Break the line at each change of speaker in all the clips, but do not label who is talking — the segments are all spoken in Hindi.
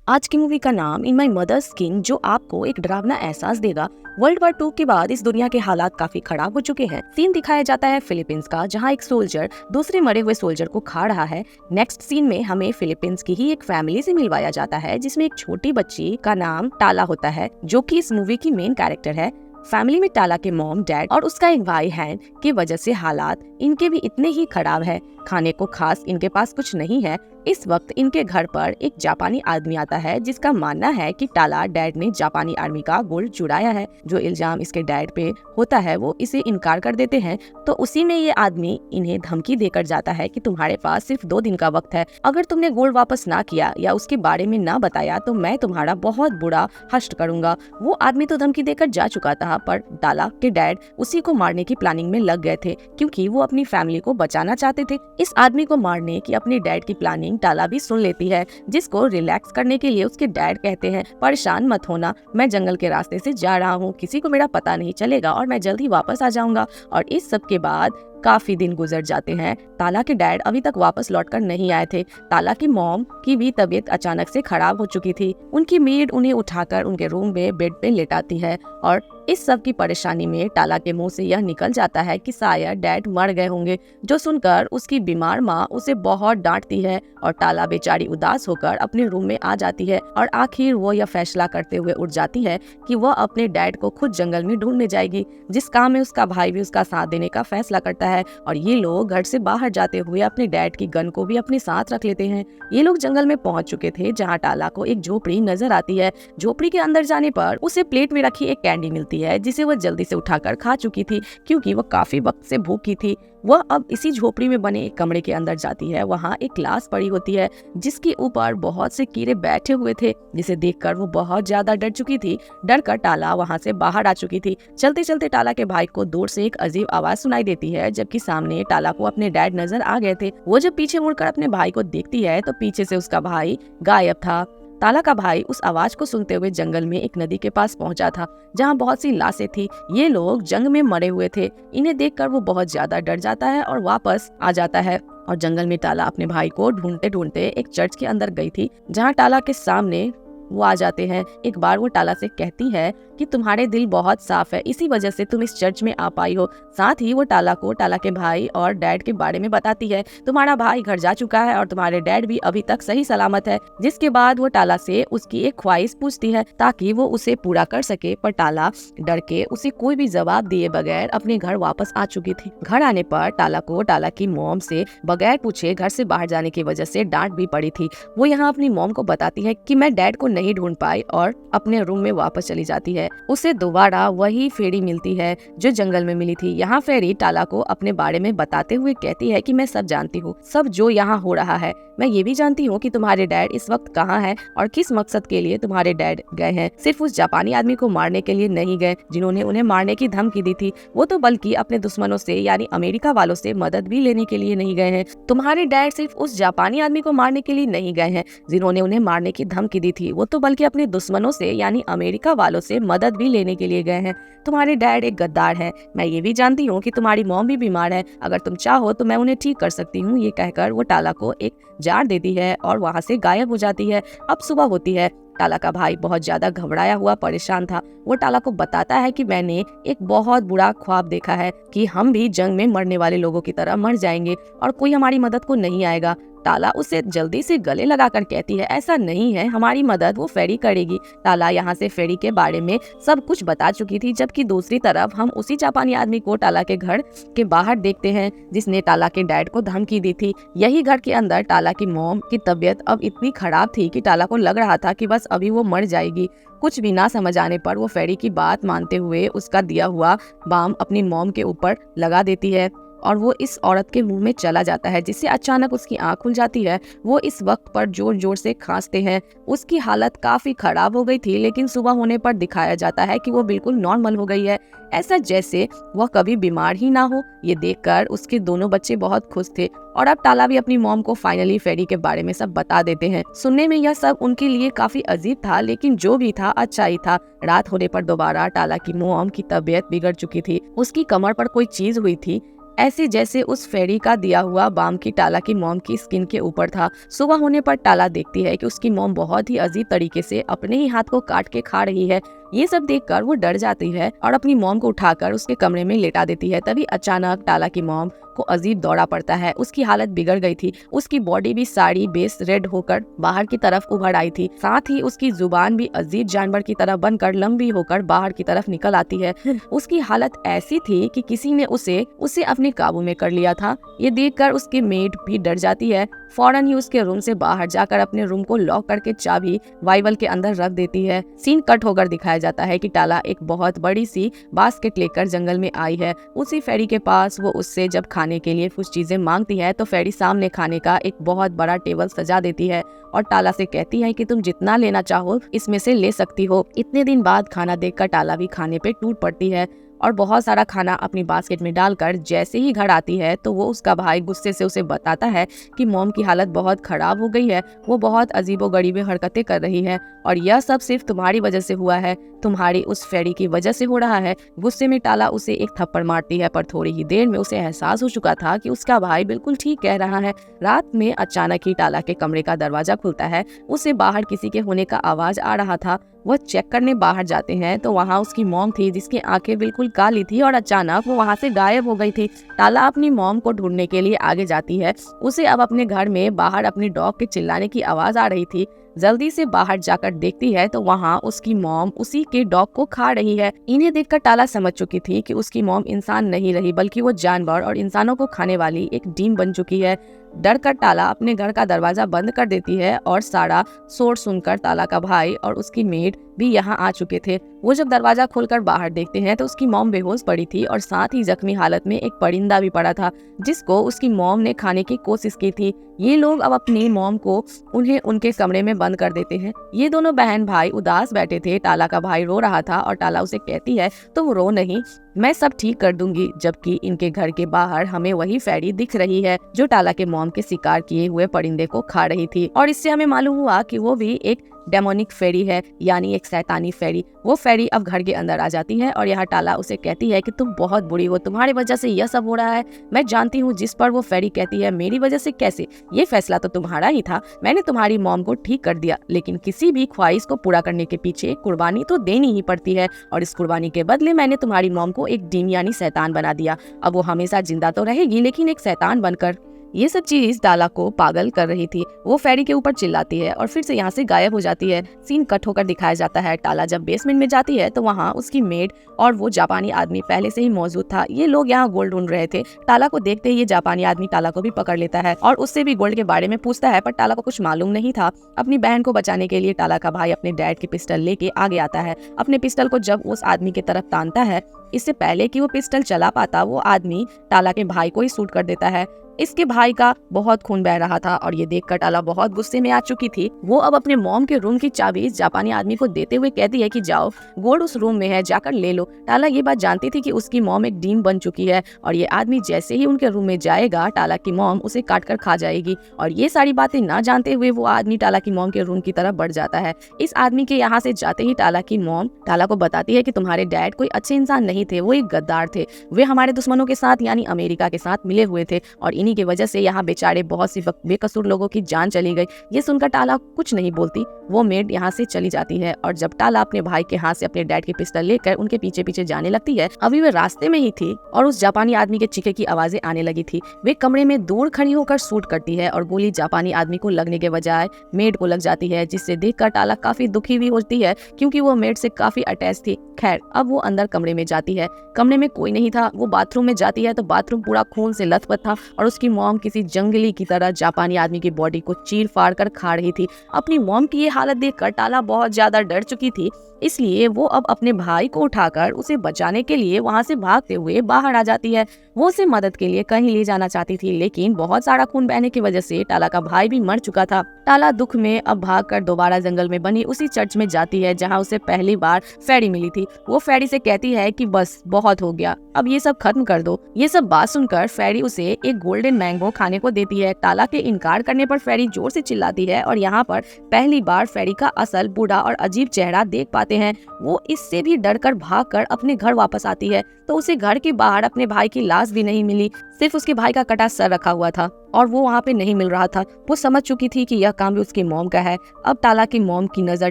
आज की मूवी का नाम इन माई मदर्स स्किन, जो आपको एक डरावना एहसास देगा। वर्ल्ड वॉर 2 के बाद इस दुनिया के हालात काफी खराब हो चुके हैं। सीन दिखाया जाता है फिलीपींस का, जहां एक सोल्जर दूसरे मरे हुए सोल्जर को खा रहा है। नेक्स्ट सीन में हमें फिलीपींस की ही एक फैमिली से मिलवाया जाता है, जिसमें एक छोटी बच्ची का नाम टाला होता है, जो कि इस मूवी की मेन कैरेक्टर है। फैमिली में टाला के मॉम, डैड और उसका एक भाई है की वजह से हालात इनके भी इतने ही खराब है। खाने को खास इनके पास कुछ नहीं है। इस वक्त इनके घर पर एक जापानी आदमी आता है, जिसका मानना है कि टाला डैड ने जापानी आर्मी का गोल्ड चुराया है। जो इल्जाम इसके डैड पे होता है वो इसे इनकार कर देते हैं। तो उसी में ये आदमी इन्हें धमकी देकर जाता है कि तुम्हारे पास सिर्फ 2 दिन का वक्त है। अगर तुमने गोल्ड वापस ना किया या उसके बारे में ना बताया तो मैं तुम्हारा बहुत बुरा हश्र करूंगा। वो आदमी तो धमकी देकर जा चुका था, पर टाला के डैड उसी को मारने की प्लानिंग में लग गए थे, क्योंकि वो अपनी फैमिली को बचाना चाहते थे। इस आदमी को मारने की अपने डैड की प्लानिंग टाला भी सुन लेती है, जिसको रिलैक्स करने के लिए उसके डैड कहते हैं, परेशान मत होना, मैं जंगल के रास्ते से जा रहा हूँ, किसी को मेरा पता नहीं चलेगा और मैं जल्द ही वापस आ जाऊंगा। और इस सब के बाद काफी दिन गुजर जाते हैं। टाला के डैड अभी तक वापस लौटकर नहीं आए थे। टाला की मॉम की भी तबीयत अचानक से खराब हो चुकी थी। उनकी मेड उन्हें उठाकर उनके रूम में बेड पे लेटाती है और इस सब की परेशानी में टाला के मुंह से यह निकल जाता है कि शायद डैड मर गए होंगे, जो सुनकर उसकी बीमार माँ उसे बहुत डांटती है और टाला बेचारी उदास होकर अपने रूम में आ जाती है। और आखिर वो यह फैसला करते हुए उठ जाती है कि वह अपने डैड को खुद जंगल में ढूंढने जाएगी, जिस काम में उसका भाई भी उसका साथ देने का फैसला करता है। और ये लोग घर से बाहर जाते हुए अपने डैड की गन को भी अपने साथ रख लेते हैं। ये लोग जंगल में पहुंच चुके थे, जहाँ टाला को एक झोपड़ी नजर आती है। झोपड़ी के अंदर जाने पर उसे प्लेट में रखी एक कैंडी मिलती है, जिसे वह जल्दी से उठाकर खा चुकी थी, क्योंकि वह काफी वक्त से भूखी थी। वह अब इसी झोपड़ी में बने एक कमरे के अंदर जाती है। वहाँ एक ग्लास पड़ी होती है, जिसके ऊपर बहुत से कीड़े बैठे हुए थे, जिसे देखकर वो बहुत ज्यादा डर चुकी थी। डर कर टाला वहाँ से बाहर आ चुकी थी। चलते चलते टाला के भाई को दूर से एक अजीब आवाज सुनाई देती है, जबकि सामने टाला को अपने डैड नजर आ गए थे। वो जब पीछे मुड़कर अपने भाई को देखती है तो पीछे से उसका भाई गायब था। टाला का भाई उस आवाज को सुनते हुए जंगल में एक नदी के पास पहुंचा था, जहां बहुत सी लाशें थी। ये लोग जंग में मरे हुए थे। इन्हें देखकर वो बहुत ज्यादा डर जाता है और वापस आ जाता है। और जंगल में टाला अपने भाई को ढूंढते ढूंढते एक चर्च के अंदर गई थी, जहां टाला के सामने वो आ जाते हैं। एक बार वो टाला से कहती है कि तुम्हारे दिल बहुत साफ है, इसी वजह से तुम इस चर्च में आ पाई हो। साथ ही वो टाला को टाला के भाई और डैड के बारे में बताती है। तुम्हारा भाई घर जा चुका है और तुम्हारे डैड भी अभी तक सही सलामत है। जिसके बाद वो टाला से उसकी एक ख्वाहिश पूछती है, ताकि वो उसे पूरा कर सके। पर टाला डर के उसे कोई भी जवाब दिए बगैर अपने घर वापस आ चुकी थी। घर आने पर टाला को टाला की मॉम से बगैर पूछे घर से बाहर जाने की वजह से डांट भी पड़ी थी। वो यहाँ अपनी मॉम को बताती है कि मैं डैड को नहीं ढूंढ पाई और अपने रूम में वापस चली जाती है। उसे दोबारा वही फेरी मिलती है जो जंगल में मिली थी। यहाँ फेरी टाला को अपने बारे में बताते हुए कहती है कि मैं सब जानती हूँ, सब जो यहाँ हो रहा है। मैं ये भी जानती हूँ कि तुम्हारे डैड इस वक्त कहाँ हैं और किस मकसद के लिए तुम्हारे डैड गए हैं। सिर्फ उस जापानी आदमी को मारने के लिए नहीं गए जिन्होंने उन्हें मारने की धमकी दी थी, वो तो बल्कि अपने दुश्मनों से यानी अमेरिका वालों से मदद भी लेने के लिए नहीं गए हैं। तुम्हारे डैड सिर्फ उस जापानी आदमी को मारने के लिए नहीं गए हैं जिन्होंने उन्हें मारने की धमकी दी थी, वो तो बल्कि अपने दुश्मनों से यानी अमेरिका वालों से मदद भी लेने के लिए गए हैं। तुम्हारे डैड एक गद्दार है। मैं ये भी जानती हूँ कि तुम्हारी मॉम भी बीमार है, अगर तुम चाहो तो मैं उन्हें ठीक कर सकती हूँ। ये कहकर वो टाला को एक जार देती है और वहाँ से गायब हो जाती है। अब सुबह होती है। टाला का भाई बहुत ज्यादा घबराया हुआ परेशान था। वो टाला को बताता है कि मैंने एक बहुत बुरा ख्वाब देखा है कि हम भी जंग में मरने वाले लोगों की तरह मर जाएंगे और कोई हमारी मदद को नहीं आएगा। टाला उसे जल्दी से गले लगाकर कहती है, ऐसा नहीं है, हमारी मदद वो फेरी करेगी। टाला यहाँ से फेरी के बारे में सब कुछ बता चुकी थी, जबकि दूसरी तरफ हम उसी जापानी आदमी को टाला के घर के बाहर देखते हैं, जिसने टाला के डैड को धमकी दी थी। यही घर के अंदर टाला की मॉम की तबीयत अब इतनी खराब थी कि टाला को लग रहा था कि बस अभी वो मर जाएगी। कुछ भी ना समझ आने पर वो फेरी की बात मानते हुए उसका दिया हुआ बाम अपनी मॉम के ऊपर लगा देती है और वो इस औरत के मुंह में चला जाता है, जिससे अचानक उसकी आंख खुल जाती है। वो इस वक्त पर जोर जोर से खांसते हैं। उसकी हालत काफी खराब हो गई थी, लेकिन सुबह होने पर दिखाया जाता है कि वो बिल्कुल नॉर्मल हो गई है, ऐसा जैसे वह कभी बीमार ही ना हो। ये देखकर उसके दोनों बच्चे बहुत खुश थे और अब टाला भी अपनी मॉम को फाइनली फेरी के बारे में सब बता देते हैं। सुनने में यह सब उनके लिए काफी अजीब था, लेकिन जो भी था अच्छा ही था। रात होने पर दोबारा टाला की मॉम की तबीयत बिगड़ चुकी थी। उसकी कमर पर कोई चीज हुई थी, ऐसे जैसे उस फेरी का दिया हुआ बाम की टाला की मॉम की स्किन के ऊपर था। सुबह होने पर टाला देखती है कि उसकी मॉम बहुत ही अजीब तरीके से अपने ही हाथ को काट के खा रही है। ये सब देखकर वो डर जाती है और अपनी मॉम को उठाकर उसके कमरे में लेटा देती है। तभी अचानक टाला की मॉम को अजीब दौरा पड़ता है। उसकी हालत बिगड़ गई थी, उसकी बॉडी भी सारी बेस रेड होकर बाहर की तरफ उभर आई थी, साथ ही उसकी जुबान भी अजीब जानवर की तरह बनकर लंबी होकर बाहर की तरफ निकल आती है। उसकी हालत ऐसी थी कि किसी ने उसे अपने काबू में कर लिया था। ये देखकर उसकी मेड भी डर जाती है। फौरन ही उसके रूम से बाहर जाकर अपने रूम को लॉक करके चाबी बाइबल के अंदर रख देती है। सीन कट होकर दिखाया जाता है कि टाला एक बहुत बड़ी सी बास्केट लेकर जंगल में आई है। उसी फेरी के पास वो उससे जब खाने के लिए कुछ चीजें मांगती है तो फेरी सामने खाने का एक बहुत बड़ा टेबल सजा देती है और टाला से कहती है कि तुम जितना लेना चाहो इसमें से ले सकती हो। इतने दिन बाद खाना देखकर टाला भी खाने पे टूट पड़ती है और बहुत सारा खाना अपनी बास्केट में डालकर जैसे ही घर आती है तो वो उसका भाई गुस्से से उसे बताता है कि मॉम की हालत बहुत खराब हो गई है, वो बहुत अजीबोगरीब हरकतें कर रही है और यह सब सिर्फ तुम्हारी वजह से हुआ है, तुम्हारी उस फेरी की वजह से हो रहा है। गुस्से में टाला उसे एक थप्पड़ मारती है, पर थोड़ी ही देर में उसे एहसास हो चुका था कि उसका भाई बिल्कुल ठीक कह रहा है। रात में अचानक ही टाला के कमरे का दरवाजा खुलता है, उसे बाहर किसी के होने का आवाज आ रहा था। वह चेक करने बाहर जाते हैं तो वहाँ उसकी मॉम थी जिसकी आंखें बिल्कुल काली थी और अचानक वो वहाँ से गायब हो गई थी। टाला अपनी मॉम को ढूंढने के लिए आगे जाती है। उसे अब अपने घर में बाहर अपनी डॉग के चिल्लाने की आवाज आ रही थी। जल्दी से बाहर जाकर देखती है तो वहाँ उसकी मॉम उसी के डॉग को खा रही है। इन्हें देखकर टाला समझ चुकी थी कि उसकी मॉम इंसान नहीं रही बल्कि वो जानवर और इंसानों को खाने वाली एक डीम बन चुकी है। डर कर टाला अपने घर का दरवाजा बंद कर देती है और सारा शोर सुनकर टाला का भाई और उसकी मेड भी यहाँ आ चुके थे। वो जब दरवाजा खोलकर बाहर देखते हैं तो उसकी मॉम बेहोश पड़ी थी और साथ ही जख्मी हालत में एक परिंदा भी पड़ा था जिसको उसकी मॉम ने खाने की कोशिश की थी। ये लोग अब अपनी मॉम को उन्हें उनके कमरे में बंद कर देते हैं। ये दोनों बहन भाई उदास बैठे थे। टाला का भाई रो रहा था और टाला उसे कहती है तुम रो नहीं, मैं सब ठीक कर दूंगी। जबकि इनके घर के बाहर हमें वही फेरी दिख रही है जो टाला के मॉम के शिकार किए हुए परिंदे को खा रही थी और इससे हमें मालूम हुआ कि वो भी एक डेमोनिक फेरी है, यानी एक शैतानी फेरी। वो फेरी अब घर के अंदर आ जाती है और यहाँ टाला उसे कहती है कि तुम बहुत बुरी हो, तुम्हारी वजह से यह सब हो रहा है। मैं जानती हूँ। जिस पर वो फेरी कहती है मेरी वजह से कैसे, ये फैसला तो तुम्हारा ही था। मैंने तुम्हारी मॉम को ठीक कर दिया, लेकिन किसी भी ख्वाहिश को पूरा करने के पीछे कुर्बानी तो देनी ही पड़ती है और इस कुर्बानी के बदले मैंने तुम्हारी मॉम को एक डीम यानी शैतान बना दिया। अब वो हमेशा जिंदा तो रहेगी लेकिन एक शैतान बनकर। ये सब चीज टाला को पागल कर रही थी। वो फेरी के ऊपर चिल्लाती है और फिर से यहाँ से गायब हो जाती है। सीन कट होकर दिखाया जाता है। टाला जब बेसमेंट में जाती है तो वहाँ उसकी मेड और वो जापानी आदमी पहले से ही मौजूद था। ये लोग यहाँ गोल्ड ढूंढ रहे थे। टाला को देखते ही ये जापानी आदमी टाला को भी पकड़ लेता है और उससे भी गोल्ड के बारे में पूछता है, पर टाला को कुछ मालूम नहीं था। अपनी बहन को बचाने के लिए टाला का भाई अपने डैड की पिस्टल लेके आगे आता है। अपने पिस्टल को जब उस आदमी की तरफ तानता है, इससे पहले कि वो पिस्टल चला पाता, वो आदमी टाला के भाई को ही शूट कर देता है। इसके भाई का बहुत खून बह रहा था और ये देखकर टाला बहुत गुस्से में आ चुकी थी। वो अब अपने मॉम के रूम की चाबी इस जापानी आदमी को देते हुए कहती है कि जाओ, गोल्ड उस रूम में है, जाकर ले लो। टाला ये बात जानती थी कि उसकी मॉम एक डीम बन चुकी है और ये आदमी जैसे ही उनके रूम में जाएगा टाला की मॉम उसे काट कर खा जाएगी। और ये सारी बातें ना जानते हुए वो आदमी टाला की मॉम के रूम की तरफ बढ़ जाता है। इस आदमी के यहाँ से जाते ही टाला की मॉम टाला को बताती है कि तुम्हारे डैड कोई अच्छे इंसान नहीं थे, वो एक गद्दार थे। वे हमारे दुश्मनों के साथ यानी अमेरिका के साथ मिले हुए थे और इन्हीं की वजह से यहाँ बेचारे बहुत सी बेकसूर लोगों की जान चली गई। ये सुनकर टाला कुछ नहीं बोलती। वो मेड यहाँ से चली जाती है और जब टाला अपने भाई के हाथ से अपने डैड की पिस्टल लेकर उनके पीछे पीछे जाने लगती है, अभी वे रास्ते में ही थी और उस जापानी आदमी के चीखे की आवाजें आने लगी थी। वे कमरे में दूर खड़ी होकर शूट करती है और गोली जापानी आदमी को लगने के बजाय मेड को लग जाती है, जिससे देखकर टाला काफी दुखी भी होती है क्योंकि वो मेड से काफी अटैच थी। खैर, अब वो अंदर कमरे में जाती है। कमरे में कोई नहीं था। वो बाथरूम में जाती है तो बाथरूम पूरा खून से लथपथ था और उसकी मॉम किसी जंगली की तरह जापानी आदमी की बॉडी को चीर फाड़ कर खा रही थी। अपनी मॉम की ये हालत देखकर टाला बहुत ज्यादा डर चुकी थी, इसलिए वो अब अपने भाई को उठाकर उसे बचाने के लिए वहां से भागते हुए बाहर आ जाती है। वो उसे मदद के लिए कहीं ले जाना चाहती थी, लेकिन बहुत सारा खून बहने की वजह से टाला का भाई भी मर चुका था। टाला दुख में अब भागकर दोबारा जंगल में बनी उसी चर्च में जाती है जहाँ उसे पहली बार फेरी मिली थी। वो फेरी से कहती है कि बस बहुत हो गया, अब ये सब खत्म कर दो। ये सब बात सुनकर फेरी उसे एक गोल्डन मैंगो खाने को देती है। टाला के इनकार करने पर फेरी जोर से चिल्लाती है और यहाँ पर पहली बार फेरी का असल बूढ़ा और अजीब चेहरा देख पाते हैं। वो इससे भी डरकर भागकर अपने घर वापस आती है तो उसे घर के बाहर अपने भाई की लाश लाश भी नहीं मिली, सिर्फ उसके भाई का कटा सर रखा हुआ था और वो वहाँ पे नहीं मिल रहा था। वो समझ चुकी थी कि यह काम भी उसकी मॉम का है। अब टाला की मॉम की नज़र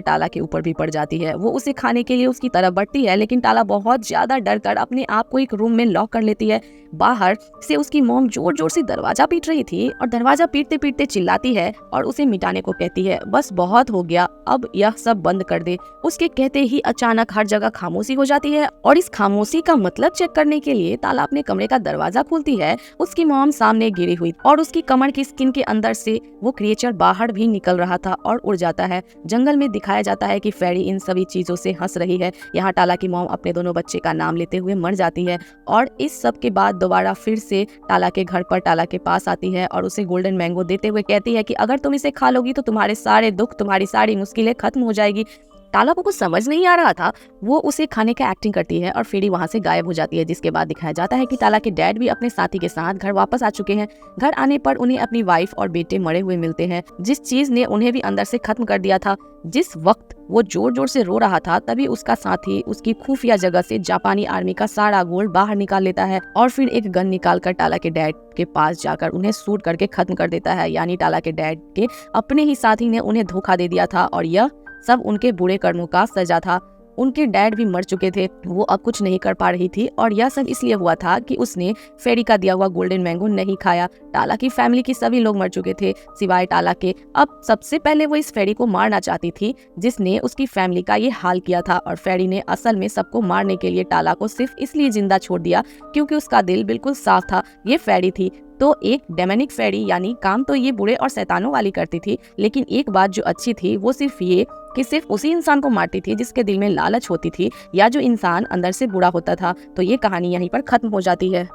टाला के ऊपर भी पड़ जाती है। वो उसे खाने के लिए उसकी तरफ बढ़ती है, लेकिन टाला बहुत ज्यादा डर कर अपने आप को एक रूम में लॉक कर लेती है। बाहर से उसकी मॉम जोर जोर से दरवाजा पीट रही थी और दरवाजा पीटते पीटते चिल्लाती है और उसे मिटाने को कहती है, बस बहुत हो गया, अब यह सब बंद कर दे। उसके कहते ही अचानक हर जगह खामोशी हो जाती है और इस खामोशी का मतलब चेक करने के लिए ताला अपने कमरे का दरवाजा खोलती है। उसकी मॉम सामने गिरी हुई और उसकी कमर की स्किन के अंदर से वो क्रिएचर बाहर भी निकल रहा था और उड़ जाता है। जंगल में दिखाया जाता है कि फेरी इन सभी चीजों से हंस रही है। यहाँ टाला की मॉम अपने दोनों बच्चे का नाम लेते हुए मर जाती है और इस सब के बाद दोबारा फिर से टाला के घर पर टाला के पास आती है और उसे गोल्डन मैंगो देते हुए कहती है कि अगर तुम इसे खा लोगी तो तुम्हारे सारे दुख, तुम्हारी सारी मुश्किलें खत्म हो जाएगी। टाला को कुछ समझ नहीं आ रहा था। वो उसे खाने का एक्टिंग करती है और फेरी वहां से गायब हो जाती है, जिसके बाद दिखाया जाता है कि टाला के डैड भी अपने साथी के साथ घर वापस आ चुके हैं। घर आने पर उन्हें अपनी वाइफ और बेटे मरे हुए मिलते हैं, जिस चीज ने उन्हें भी अंदर से खत्म कर दिया था। जिस वक्त वो जोर जोर से रो रहा था तभी उसका साथी उसकी खुफिया जगह से जापानी आर्मी का सारा गोल्ड बाहर निकाल लेता है और फिर एक गन निकाल कर टाला के डैड के पास जाकर उन्हें शूट करके खत्म कर देता है। यानी टाला के डैड के अपने ही साथी ने उन्हें धोखा दे दिया था और यह सब उनके बुरे कर्मों का सजा था। उनके डैड भी मर चुके थे, वो अब कुछ नहीं कर पा रही थी और यह सब इसलिए हुआ था कि उसने फेरी का दिया हुआ गोल्डन मैंगो नहीं खाया। टाला की फैमिली के सभी लोग मर चुके थे सिवाय टाला के। अब सबसे पहले वो इस फेरी को मारना चाहती थी जिसने उसकी फैमिली का ये हाल किया था और फेरी ने असल में सबको मारने के लिए टाला को सिर्फ इसलिए जिंदा छोड़ दिया क्योंकि उसका दिल बिल्कुल साफ था। ये फेरी थी तो एक डेमोनिक फेरी, यानी काम तो ये बुरे और शैतानों वाली करती थी, लेकिन एक बात जो अच्छी थी वो सिर्फ ये कि सिर्फ उसी इंसान को मारती थी जिसके दिल में लालच होती थी या जो इंसान अंदर से बुरा होता था। तो ये कहानी यहीं पर खत्म हो जाती है।